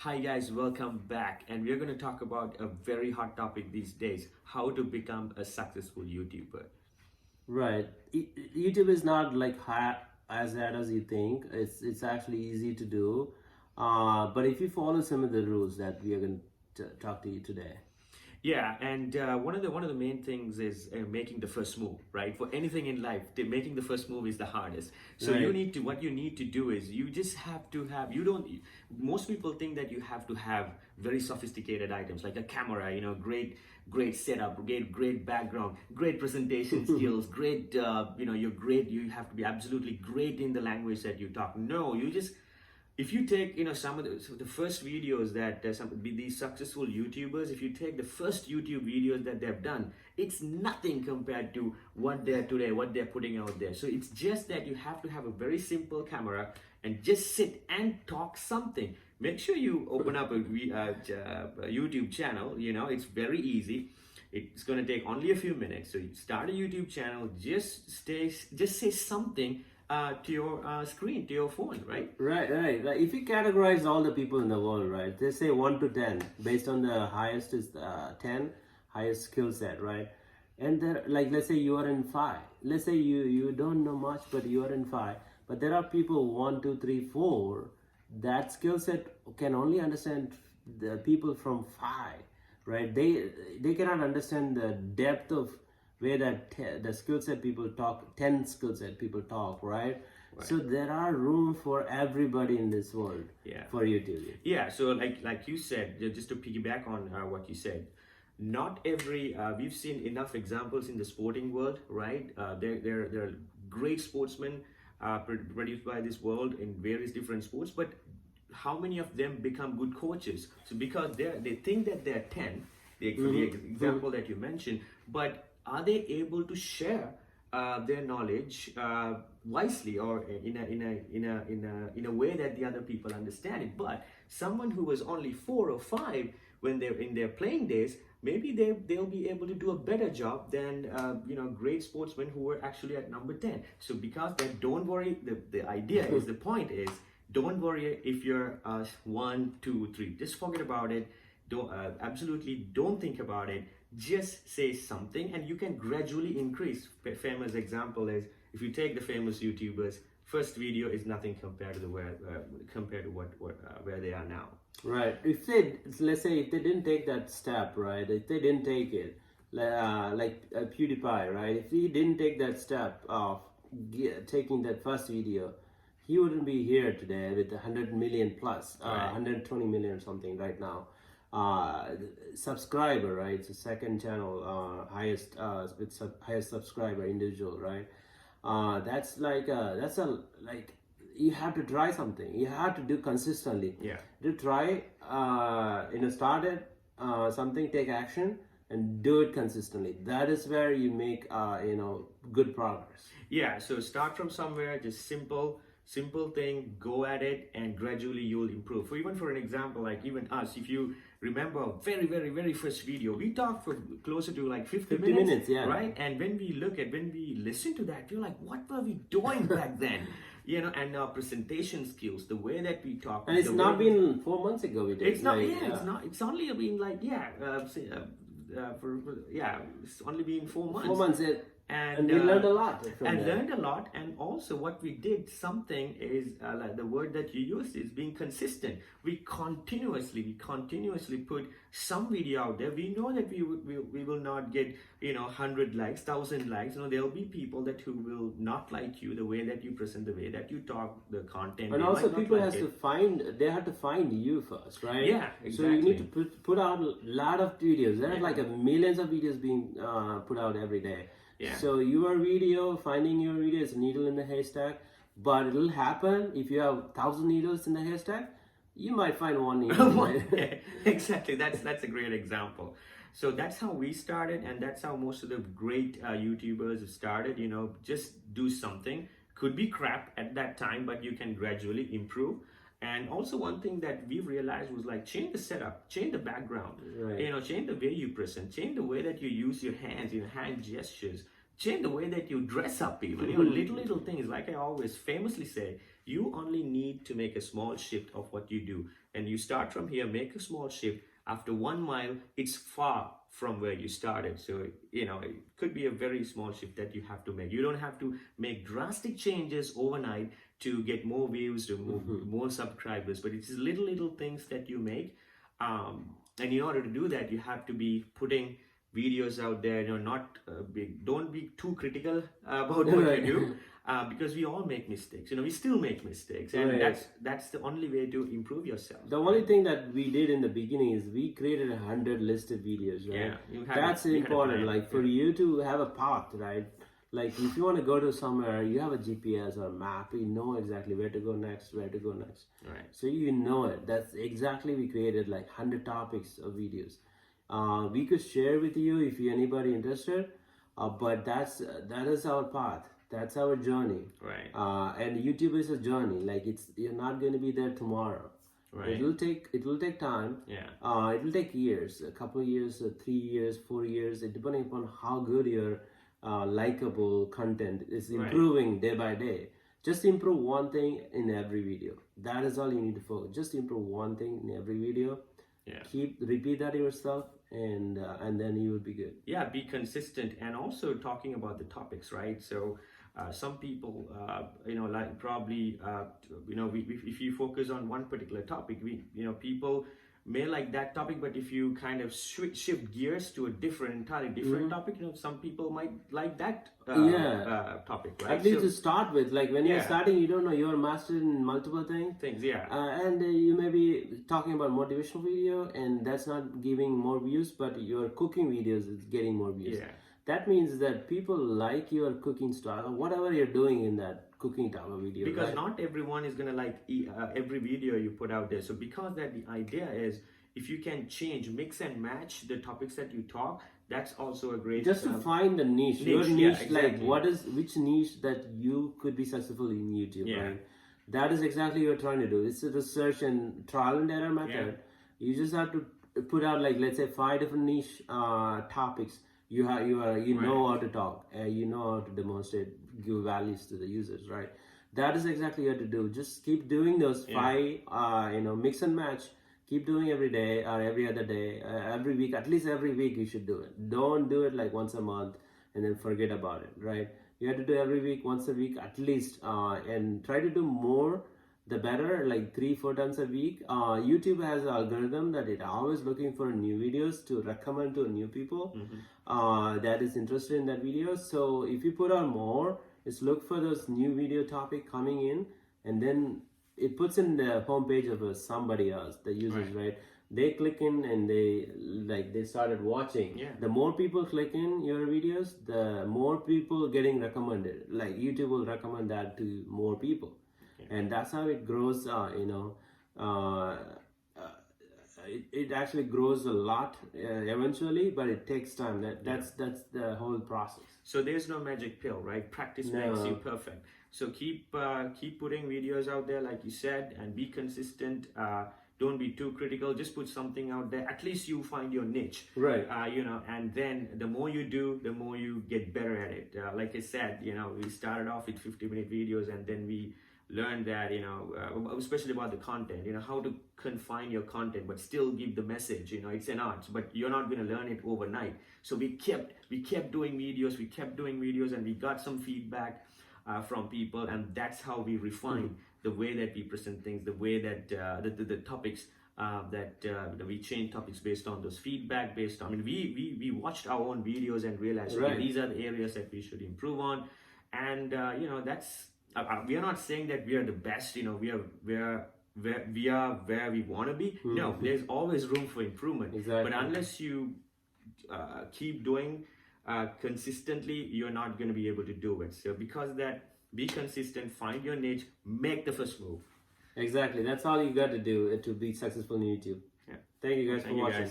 Hi guys, welcome back, and we're going to talk about a very hot topic these days: how to become a successful YouTuber. Right. YouTube is not like hard as you think. It's actually easy to do. But if you follow some of the rules that we are going to talk to you today. Yeah, and one of the main things is making the first move, right? For anything in life, making the first move is the hardest. So Right. what you need to do is you just have to have. You don't. Most people think that you have to have very sophisticated items like a camera, great setup, great background, great presentation skills, great. You're great. You have to be absolutely great in the language that you talk. No, you just if you take some of the first videos that these successful YouTubers, if you take the first YouTube videos that they've done, it's nothing compared to what they're today, what they're putting out there. So it's just that you have to have a very simple camera and just sit and talk something. Make sure you open up a YouTube channel. It's very easy. It's going to take only a few minutes. So you start a YouTube channel, just say something to your screen, to your phone, right? Right. Like if you categorize all the people in the world, right? They say 1 to 10, based on the highest is 10, highest skill set, right? And there, like let's say you are in 5. Let's say you don't know much, but you are in 5. But there are people 1, 2, 3, 4. That skill set can only understand the people from 5, right? They cannot understand the depth of where the skill set people talk, 10 skill set people talk, right? So there are room for everybody in this world. Yeah. For YouTube. Yeah, so like you said, just to piggyback on what you said, not every we've seen enough examples in the sporting world, right? There are great sportsmen produced by this world in various different sports, but how many of them become good coaches? So because they think that they're 10, the example that you mentioned, but are they able to share their knowledge wisely, or in a way that the other people understand it? But someone who was only 4 or 5 when they're in their playing days, maybe they'll be able to do a better job than great sportsmen who were actually at number 10. So because that, don't worry. The idea is, the point is, don't worry if you're 1, 2, 3. Just forget about it. Absolutely don't think about it. Just say something, and you can gradually increase. Famous example is, if you take the famous YouTubers, first video is nothing compared to where they are now. Right. Let's say if they didn't take that step, right? If they didn't take it, like PewDiePie, right? If he didn't take that step of taking that first video, he wouldn't be here today with 100 million plus, 120 million or something right now. Subscriber, right? It's the second channel, highest highest subscriber individual, right? That's like you have to try something. You have to do consistently. Yeah. To try, start it, something, take action, and do it consistently. That is where you make good progress. Yeah. So start from somewhere, just simple thing, go at it, and gradually you'll improve. For an example, like even us, if you remember our very first video, we talked for closer to like 50 minutes, yeah, right? And when we listen to that, we're like, what were we doing back then? And our presentation skills, the way that we talk. And it's not been 4 months ago we did. It's not. It's not. It's only been like it's only been 4 months. 4 months. And we learned a lot learned a lot. And also what we did, something is like the word that you used is being consistent. We continuously put some video out there. We know that we will not get 100 likes, 1,000 likes. There'll be people who will not like you, the way that you present, the way that you talk, the content. And also people have to find you first, right? Yeah, exactly. So you need to put out a lot of videos. There are like millions of videos being put out every day. Yeah. So finding your video is a needle in the haystack, but it'll happen. If you have 1,000 needles in the haystack, you might find one needle. Right? Yeah, exactly. That's a great example. So that's how we started, and that's how most of the great YouTubers have started. Just do something. Could be crap at that time, but you can gradually improve. And also one thing that we realized was, like, change the setup, change the background, change the way you present, change the way that you use your hands, hand gestures, change the way that you dress up even, little things. Like I always famously say, you only need to make a small shift of what you do. and you start from here, make a small shift. After 1 mile, it's far from where you started. So, it could be a very small shift that you have to make. You don't have to make drastic changes overnight to get more views, to more subscribers, but it's little things that you make. And in order to do that, you have to be putting videos out there, don't be too critical about what you do, because we all make mistakes. We still make mistakes, and that's the only way to improve yourself. The only thing that we did in the beginning is we created 100 listed videos, right? That's important. Like for you to have a path, right? Like if you want to go to somewhere, you have a GPS or a map, you know exactly where to go next. Right. So you know it. That's exactly, we created like 100 topics of videos. We could share with you if you anybody interested, but that is our path. That's our journey. Right. And YouTube is a journey. Like you're not going to be there tomorrow. Right. It will take time. Yeah. It will take years, a couple of years, 3 years, 4 years, depending upon how good your likable content is improving day by day. Just improve one thing in every video. That is all you need to focus. Just improve one thing in every video. Yeah. Repeat that yourself, and then you will be good. Yeah, be consistent, and also talking about the topics, right? So some people, like probably, if you focus on one particular topic, people may like that topic, but if you kind of shift gears to a entirely different topic, some people might like that topic, right? At least to start with, like when you're starting, you don't know, you're mastered in multiple things, and you may be talking about motivational video, and that's not giving more views, but your cooking videos is getting more views. That means that people like your cooking style, whatever you're doing in that cooking type of video. Because not everyone is going to like every video you put out there. So because that the idea is, if you can change, mix and match the topics that you talk, that's also a great... Just to find the niche. Your niche, exactly. Like which niche that you could be successful in YouTube, right? That is exactly what you're trying to do. It's a research and trial and error method. You just have to put out, like, let's say 5 different niche topics. You know how to talk, you know how to demonstrate, give values to the users, right? That is exactly what to do. Just keep doing those 5, mix and match. Keep doing every day or every other day, every week. At least every week you should do it. Don't do it like once a month and then forget about it, right? You have to do every week, once a week at least, and try to do more. The better, like 3-4 times a week. YouTube has an algorithm that it always looking for new videos to recommend to new people that is interested in that video. So if you put on more, it's look for those new video topic coming in, and then it puts in the homepage of somebody else, the users, right? They click in and they started watching. The more people click in your videos, the more people getting recommended. Like YouTube will recommend that to more people. And that's how it grows, it actually grows a lot eventually, but it takes time. That's the whole process. So there's no magic pill, right? Practice makes you perfect. So keep putting videos out there, like you said, and be consistent. Don't be too critical. Just put something out there. At least you find your niche, right? And then the more you do, the more you get better at it. Like I said, we started off with 50-minute videos, and then we learn that, especially about the content, how to confine your content but still give the message. It's an art, but you're not going to learn it overnight. So we kept doing videos, and we got some feedback from people, and that's how we refine the way that we present things, the way that the topics that we change topics based on those feedback, we watched our own videos and realized these are the areas that we should improve on. And that's we are not saying that we are the best, we are where we want to be. No, there's always room for improvement. Exactly. But unless you keep doing consistently, you're not going to be able to do it. So because that, be consistent, find your niche, make the first move. Exactly. That's all you got to do to be successful in YouTube. Thank you guys for watching.